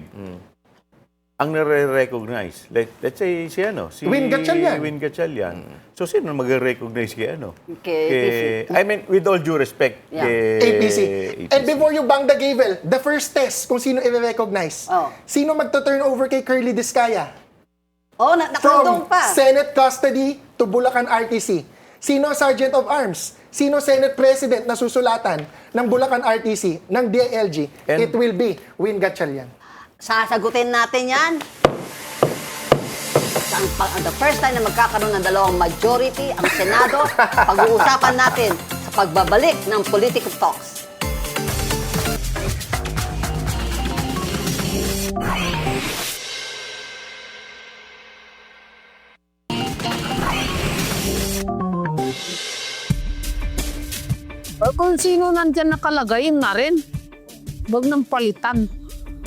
ang nare-recognize, let's say si Win Gatchalian. Win Gatchalian. So sino mag-recognize Kay I mean, with all due respect, Yeah. kay APC. And before you bang the gavel, the first test kung sino i-recognize. Oh. Sino magto-turn over kay Curly Discaya? Nakandong From pa. Senate custody to Bulacan RTC. Sino ang Sergeant of Arms? Sino Senate President na susulatan ng Bulacan RTC, ng DILG? And- It will be Win Gatchalian. Sasagutin natin yan. The first time na magkakaroon ng dalawang majority ang Senado, pag-uusapan natin sa pagbabalik ng Political Talks. Kung sino nandyan nakalagay na rin. Huwag nang palitan.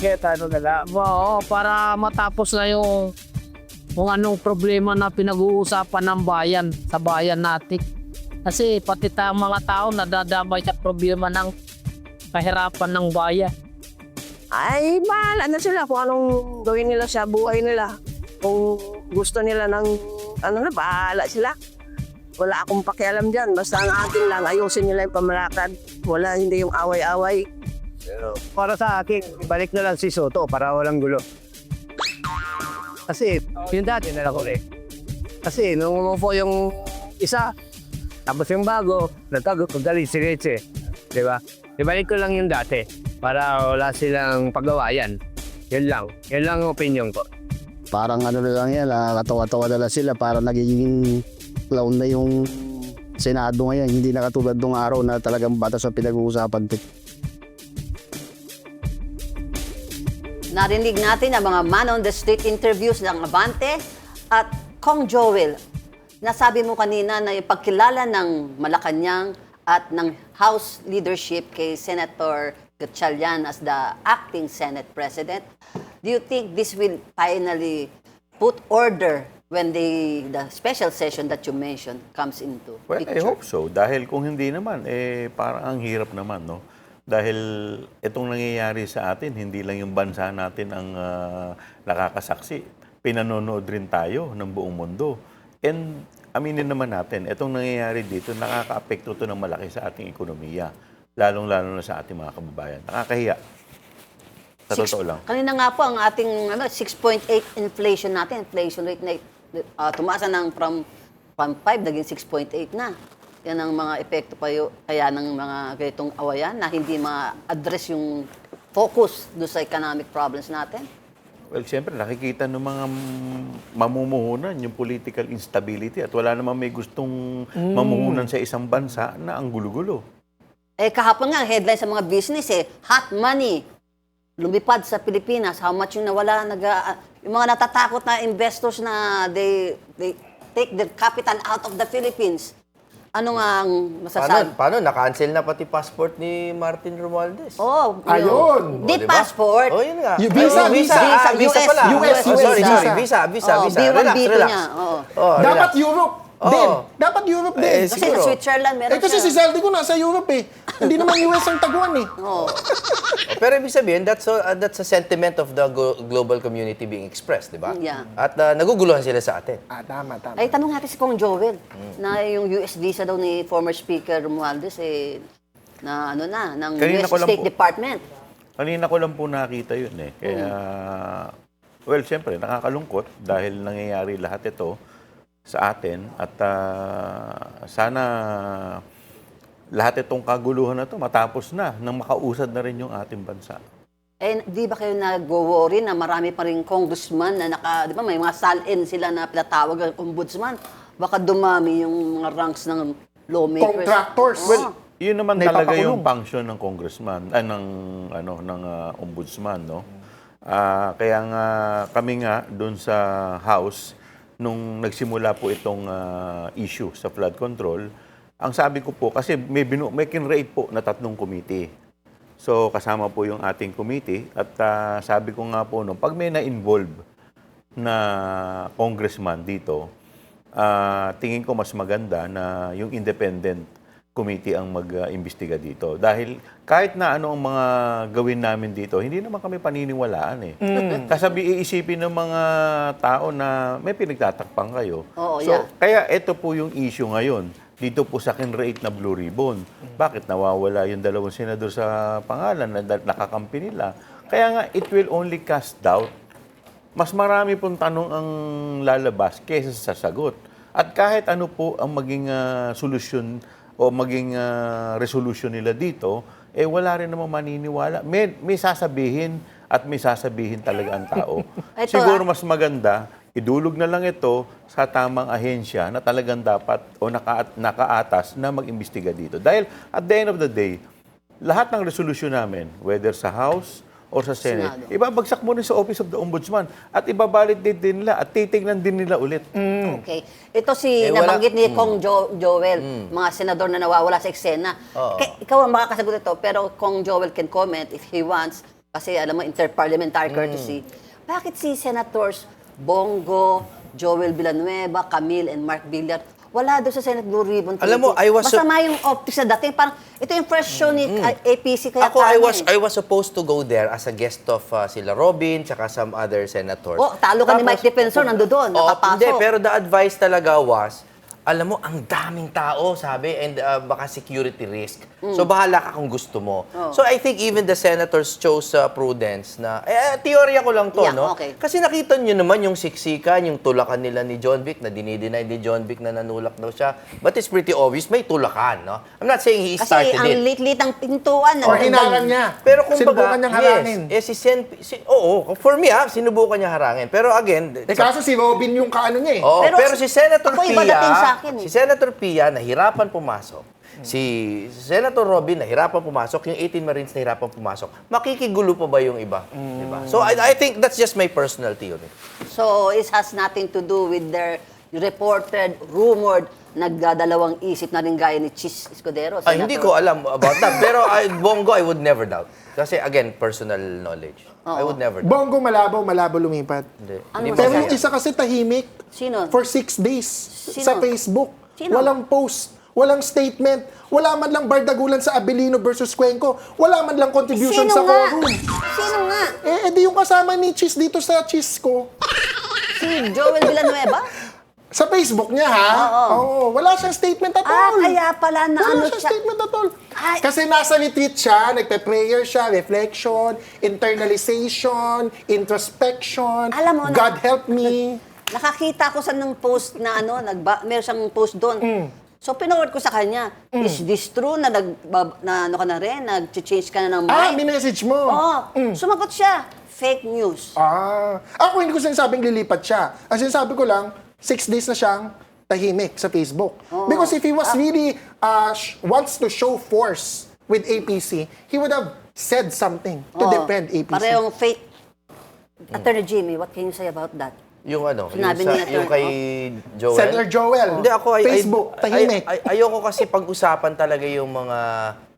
Kaya ano na lang. Oo, para matapos na yung kung anong problema na pinag-uusapan ng bayan sa bayan natin. Kasi pati mga tao nadadamay sa problema ng kahirapan ng bayan. Ay, bahala na sila kung anong gawin nila sa buhay nila. Kung gusto nila ng bahala sila. Wala akong pakialam dyan. Basta ang atin lang, ayusin nila yung pamalakad. Wala, hindi yung away-away. Para sa akin, ibalik na lang si Soto para walang gulo. Kasi yung dati na lang ulit. Kasi nung umupo yung isa, tapos yung bago, natago, kagaling si Leche. Diba? Ibalik ko lang yung dati para wala silang pagawayan. Yun lang. Yun lang ang opinion ko. Parang ano na lang yan, katawa-tawa na lang sila para nagiging clown na yung Senado ngayon. Hindi na katulad nung araw na talagang batas ang pinag-uusapan. Narinig natin ang mga man-on-the-street interviews ng Abante at Kong Joel. Nasabi mo kanina na yung pagkilala ng Malacanang at ng House leadership kay Senator Gatchalian as the acting Senate President. Do you think this will finally put order when the special session that you mentioned comes into Well, I picture? hope so. Dahil kung hindi naman, parang ang hirap naman, no? Dahil itong nangyayari sa atin, hindi lang yung bansa natin ang nakakasaksi. Pinanonood rin tayo ng buong mundo. And aminin naman natin, itong nangyayari dito, nakaka-apekto ito ng malaki sa ating ekonomiya. Lalong-lalo na sa ating mga kababayan. Nakakahiya. Sa totoo lang. Kanina nga po ang ating 6.8 inflation natin, inflation rate na tumaas na from 5 naging 6.8 na. Yan ang mga epekto kaya ng mga ganitong awayan na hindi ma-address yung focus do sa economic problems natin. Well, siyempre, nakikita ng mga mamumuhunan yung political instability at wala namang may gustong mamuhunan sa isang bansa na ang gulo-gulo. Kahapon nga, headline sa mga business hot money, lumipad sa Pilipinas, how much yung nawala, yung mga natatakot na investors na they take their capital out of the Philippines. Ano nga ang masasabi? Paano? Na-cancel na pati passport ni Martin Romualdez. Oh, Ayun! Di passport. Oh, yun nga. Yung visa pala. US, Sorry, visa. visa. B1, B2 Relax. niya. Oo. Dapat Europe din. Dapat Europe din. Kasi sa Switzerland meron Kasi si Zaldi ko nasa Europe Hindi naman US ang taguan Oo. Pero ibig sabihin, that's a sentiment of the global community being expressed, di ba? Yeah. At naguguluhan sila sa atin. Tama. Ay, tanong natin si Kong Joel na yung US visa daw ni former Speaker Romualdez na ng Kanina US ko lang State po- Department. Kanina ko lang po nakita yun Kaya, well, siyempre, nakakalungkot dahil nangyayari lahat ito sa atin at sana lahat itong kaguluhan na ito matapos na nang makausad na rin yung ating bansa. Di ba kayo nag-worry na marami pa rin congressman na di ba may mga sal-in sila na pinatawag ang ombudsman? Baka dumami yung mga ranks ng lawmakers. Contractors. Well, yun naman Na talaga ipapakulong. yung function ng congressman, ng ombudsman, no? Kaya nga kami nga doon sa House nung nagsimula po itong issue sa flood control, ang sabi ko po, kasi may kinrate po na 3 committee. So, kasama po yung ating committee. At sabi ko nga po, pag may na-involve na congressman dito, tingin ko mas maganda na yung independent committee ang mag-imbestiga dito. Dahil kahit na ano ang mga gawin namin dito, hindi naman kami paniniwalaan Kasabi iisipin ng mga tao na may pinagtatakpang kayo. Oo, So, kaya ito po yung issue ngayon. Dito po sa kinrate na Blue Ribbon. Bakit nawawala yung 2 senador sa pangalan na nakakampi nila? Kaya nga, it will only cast doubt. Mas marami pong tanong ang lalabas kaysa sa sagot. At kahit ano po ang maging solusyon o maging resolution nila dito, wala rin naman maniniwala. May sasabihin at may sasabihin talaga ang tao. Siguro mas maganda, idulog na lang ito sa tamang ahensya na talagang dapat o nakaatas na mag-imbestiga dito. Dahil at the end of the day, lahat ng resolusyon namin, whether sa House or sa Senate, ibabagsak mo rin sa Office of the Ombudsman at ibabalidate din nila at titignan din nila ulit. Okay. Ito nabanggit ni Kong Joel, mga senador na nawawala sa eksena. Ikaw ang makakasagot ito, pero Kong Joel can comment if he wants, kasi alam mo, interparliamentary courtesy. Bakit si Senators Bongo, Joel Villanueva, Camille, and Mark Villar, wala doon sa Senate Blue Ribbon Committee? Alam mo, masama yung optics na dating. Parang, ito yung first show ni APC kaya I was supposed to go there as a guest of sila Robin, tsaka some other senators. Talo ka ni Mike Defensor, nando doon, nakapasok. Hindi, pero the advice talaga was, alam mo, ang daming tao, sabi, and baka security risk. So, bahala ka kung gusto mo. So, I think even the senators chose prudence na, teorya ko lang to, no? Okay. Kasi nakita nyo naman yung siksikan, yung tulakan nila ni John Vic, na dinideny ni John Vic na nanulak daw siya. But it's pretty obvious, may tulakan, no? I'm not saying he started Kasi ang lit-lit ang pintuan. Or hinarang niya. Pero kung Sinubukan niyang harangin. for me, sinubukan niya harangin. Pero again, Kaso si Robin yung kaano niya pero si Senator ako iba dating sa Pia, akin, si Senator Pia, nahirapan pumasok. Si Senator Robin nahirapan pumasok, yung 18 Marines nahirapan pumasok. Makikigulo pa ba yung iba? Diba? So I think that's just my personal theory. So, it has nothing to do with their reported, rumored, nagdadalawang isip na rin gaya ni Chis Escudero. Ay, hindi ko alam about that. Pero Bongo, I would never doubt. Kasi again, personal knowledge. I would never doubt. Bongo, malabo lumipat. Hindi. Ano Hindi Pero masaya. yung isa kasi tahimik Sino? for 6 days sa Facebook. Sino? Walang post, walang statement, wala man lang bardagulan sa Abilino versus Cuenco, wala man lang contribution Sino sa nga? quorum. Sino nga? Di yung kasama ni Chis dito sa Chisco. Si Joel Villanueva? Sa Facebook niya, ha? Oo. Wala siyang statement at all. Kaya pala na Wala ano siyang siya. statement at all. Ay. Kasi nasa retreat siya, nagpe-prayer siya, reflection, internalization, introspection, Alam mo na- God help me. Nakakita ko sa ng post na meron siyang post doon. So, pinoward ko sa kanya, is this true na nag-change ka na ng mind? Minessage mo. Oo. Sumagot siya, fake news. Ako hindi ko sinasabing lilipat siya. Ang sinasabi ko lang, 6 days na siyang tahimik sa Facebook. Because if he was really wants to show force with APC, he would have said something to defend APC. Parehong fake. Attorney Jimmy, what can you say about that? Yung Sinabi ni yung kay Joel. Senator Joel, Hindi ako, Facebook, tahimik. ayoko kasi pag-usapan talaga yung mga...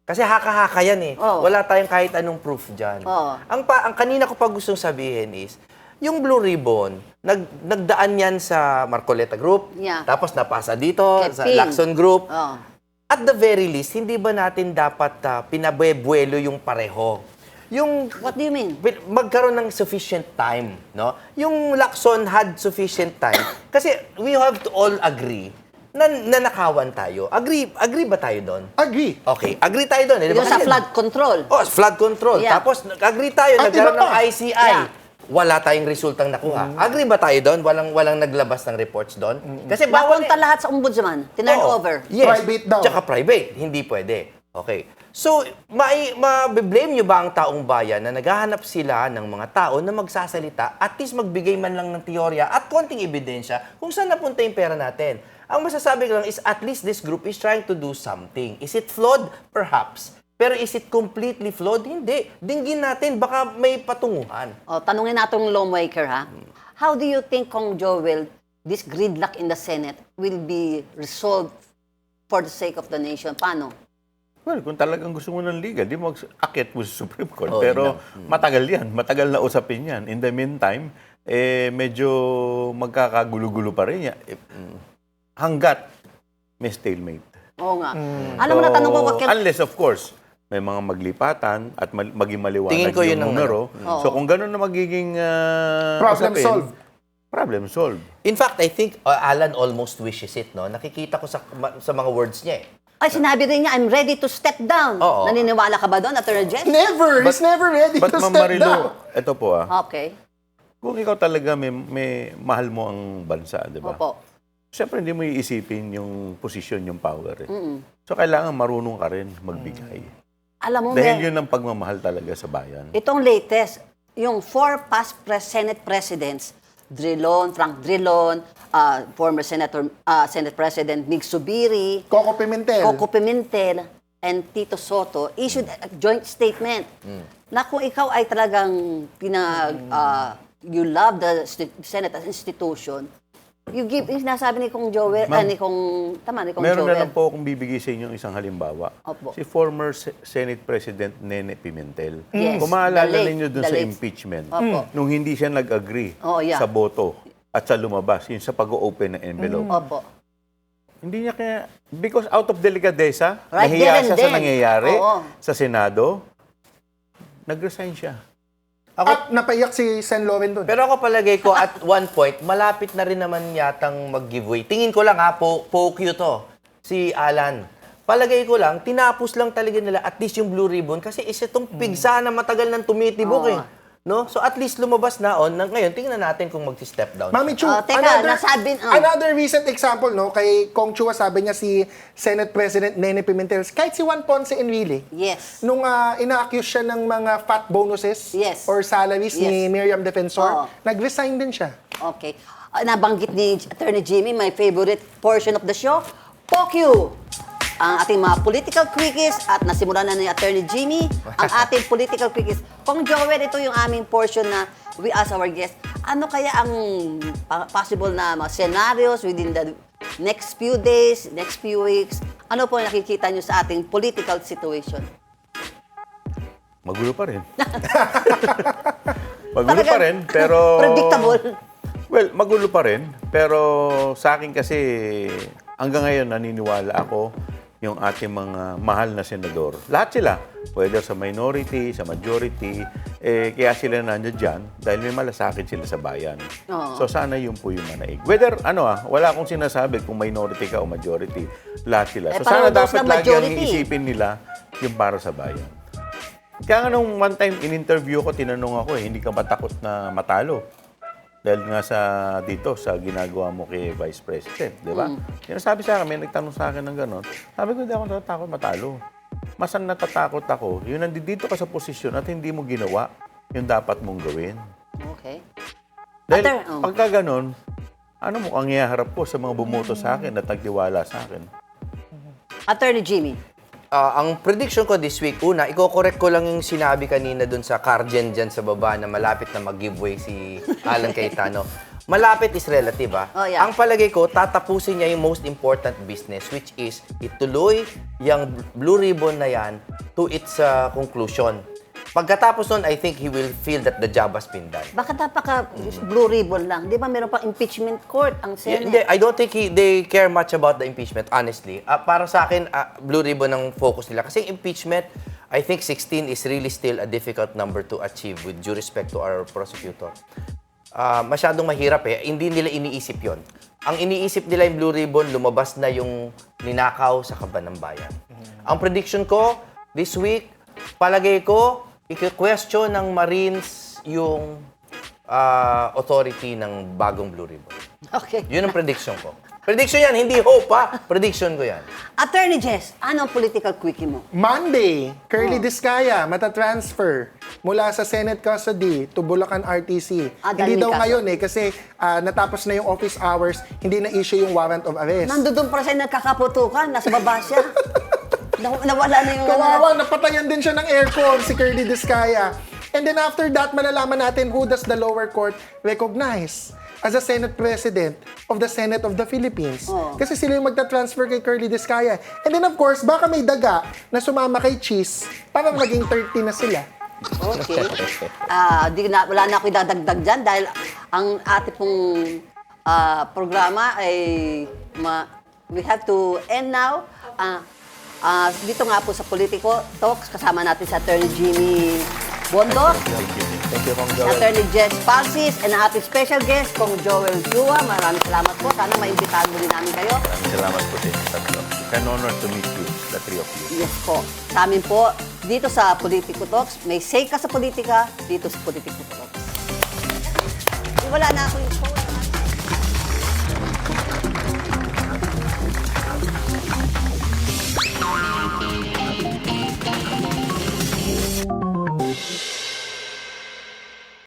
Kasi haka-haka yan eh. Wala tayong kahit anong proof dyan. Ang kanina ko pa gustong sabihin is, yung Blue Ribbon, nagdaan yan sa Marcoleta Group, tapos napasa dito, sa Ping. Lacson Group. At the very least, hindi ba natin dapat pinabuebuelo yung pareho? What do you mean? Magkaroon ng sufficient time, no? Yung Lacson had sufficient time kasi we have to all agree na nanakawan tayo. Agree ba tayo doon? Agree. Okay, agree tayo doon. Yung sa flood control. Flood control. Yeah. Tapos agree tayo, At nagkaroon iba ng pa. ICI. Yeah. Wala tayong resultang nakuha. Agree ba tayo doon? Walang naglabas ng reports doon? Kasi bawal Napunta lahat sa ombudsman. Tinurn over. Yes. Private daw. Tsaka private. Hindi pwede. Okay. So, ma-blame nyo ba ang taong bayan na naghahanap sila ng mga tao na magsasalita, at least magbigay man lang ng teorya at konting ebidensya kung saan napunta yung pera natin? Ang masasabi ko lang is at least this group is trying to do something. Is it flawed? Perhaps. Pero is it completely flawed? Hindi. Dinggin natin, baka may patunguhan. Tanungin natong lawmaker, ha? How do you think, Kong Joel, this gridlock in the Senate will be resolved for the sake of the nation? Paano? Well, kung talagang gusto mo ng legal, di mo akit mo sa Supreme Court. Oh, Pero matagal yan. Matagal na usapin yan. In the meantime, medyo magkakagulo-gulo pa rin yan. Hanggat may stalemate. Oo nga. Alam mo, natanong ko, Unless, of course, may mga maglipatan at maging maliwanag Tingin ko yun yung ang numero. So kung gano'n na magiging Problem usapin, solved. Problem solved. In fact, I think Alan almost wishes it, no? Nakikita ko sa mga words niya eh. Ay, sinabi rin niya, I'm ready to step down. Oo. Naniniwala ka ba doon, Attorney Jen? Never. He's never ready But to Ma'am step Marilu, down. ito po Okay. kung ikaw talaga may mahal mo ang bansa, di ba? Opo. Siyempre, hindi mo iisipin yung posisyon, yung power. So, kailangan marunong ka rin magbigay. Alam mo, Dahil yun ang pagmamahal talaga sa bayan. itong latest, yung 4 past Senate presidents, Frank Drilon, former Senate President Mig Subiri, Coco Pimentel. Coco Pimentel, and Tito Soto issued a joint statement na kung ikaw ay talagang you love the Senate as institution, you give, sinasabi ni Kong Joel, ni Kong Meron Joel. na lang po akong bibigay sa inyo isang halimbawa. Opo. Si former Senate President Nene Pimentel. Yes, Kung maalala the late- ninyo dun the sa late- impeachment, Opo. nung hindi siya nag-agree sa boto at sa lumabas, yung sa pag-open ng envelope. Opo. Hindi niya kaya, because out of delicadeza, Right nahiya there and siya sa then. nangyayari Oo. sa Senado, nag-resign siya. At napaiyak si Sen Loren doon. Pero ako palagay ko, at one point, malapit na rin naman yatang mag-giveaway. Tingin ko lang poke you to, si Alan. Palagay ko lang, tinapos lang talaga nila at least yung Blue Ribbon kasi isa itong pigsa na matagal nang tumitibok eh. No? So at least lumabas na ngayon, tingnan natin kung mag-step down. Mami Chu, teka, another recent example, no? Kay Kong Chua, sabi niya si Senate President Nene Pimentel, kahit si Juan Ponce Enrile, Yes. nung ina-accuse siya ng mga fat bonuses or salaries ni Miriam Defensor, nag-resign din siya. Okay. Nabanggit ni Attorney Jimmy, my favorite portion of the show, poke you. ang ating mga political quickies at nasimulan na ni Attorney Jimmy ang ating political quickies. Kung Joel, ito yung aming portion na we ask our guests, ano kaya ang possible na mga scenarios within the next few days, next few weeks? Ano po ang nakikita nyo sa ating political situation? Magulo pa rin. Magulo pa rin, pero... Predictable. Well, magulo pa rin. Pero sa akin kasi, hanggang ngayon naniniwala ako yung ating mga mahal na senador. Lahat sila, whether sa minority, sa majority, kaya sila nandiyan dyan dahil may malasakit sila sa bayan. Oo. So sana yun po yung manaig. Whether, wala akong sinasabi kung minority ka o majority. Lahat sila. So sana dapat lagi ang iisipin nila yung para sa bayan. Kaya nga nung one time in-interview ko, tinanong ako hindi ka ba takot na matalo? Dahil nga dito sa ginagawa mo kay Vice President, di ba? Sinasabi sa akin, may nagtanong sa akin ng gano'n. Sabi ko, hindi ako natatakot matalo. Mas ang natatakot ako, yung nandito ka sa posisyon at hindi mo ginawa yung dapat mong gawin. Okay. Dahil pagka gano'n, ano mo ang ihaharap ko sa mga bumoto sa akin at nagtiwala sa akin? Attorney Jimmy. Ang prediction ko this week, una, i-correct ko lang yung sinabi kanina dun sa Cargen dyan sa baba na malapit na mag-giveaway si Alan Cayetano. Malapit is relative, ah. Oh, yeah. Ang palagay ko, tatapusin niya yung most important business, which is ituloy yung blue ribbon na yan to its conclusion. Pagkatapos nun, I think he will feel that the job has been done. Bakit blue ribbon lang? Di ba meron pang impeachment court ang Senate? Hindi, I don't think they care much about the impeachment, honestly. Para sa akin, blue ribbon ang focus nila. Kasi impeachment, I think 16 is really still a difficult number to achieve with due respect to our prosecutor. Masyadong mahirap eh. Hindi nila iniisip yon. Ang iniisip nila yung blue ribbon, lumabas na yung ninakaw sa kaban ng bayan. Ang prediction ko, this week, palagay ko, i-question ng Marines yung authority ng bagong blue ribbon. Okay. Yun ang prediction ko. Prediction yan, hindi hope ha. Prediction ko yan. Attorney Jess, ano ang political quickie mo? Monday, Curly Discaya matatransfer mula sa Senate custody to Bulacan RTC. Hindi daw ngayon kasi natapos na yung office hours, hindi na issue yung warrant of arrest. Nandoon pa siya nagkakaputukan, nasa baba siya. Nawala na yung... Kawawa, napatayan din siya ng aircon, si Curly Discaya. And then after that, malalaman natin who does the lower court recognize as a Senate President of the Senate of the Philippines. Kasi sila yung magta-transfer kay Curly Discaya. And then of course, baka may daga na sumama kay Cheese para maging 30 na sila. Okay. Wala na ako idadagdag dyan dahil ang ating pong programa ay we have to end now. Dito nga po sa Politico Talks, kasama natin sa Attorney Jimmy Bondos, Thank you, Kong Joel. Attorney Jess Parsis, and ang ating special guest, Kong Joel Chua. Maraming salamat po. Sana maimbitahan mo rin namin kayo. Maraming salamat po din. It's an honor to meet you, the three of you. Yes po. Sa amin po, dito sa Politico Talks, may say ka sa politika, dito sa Politico Talks. Wala na ako yung phone.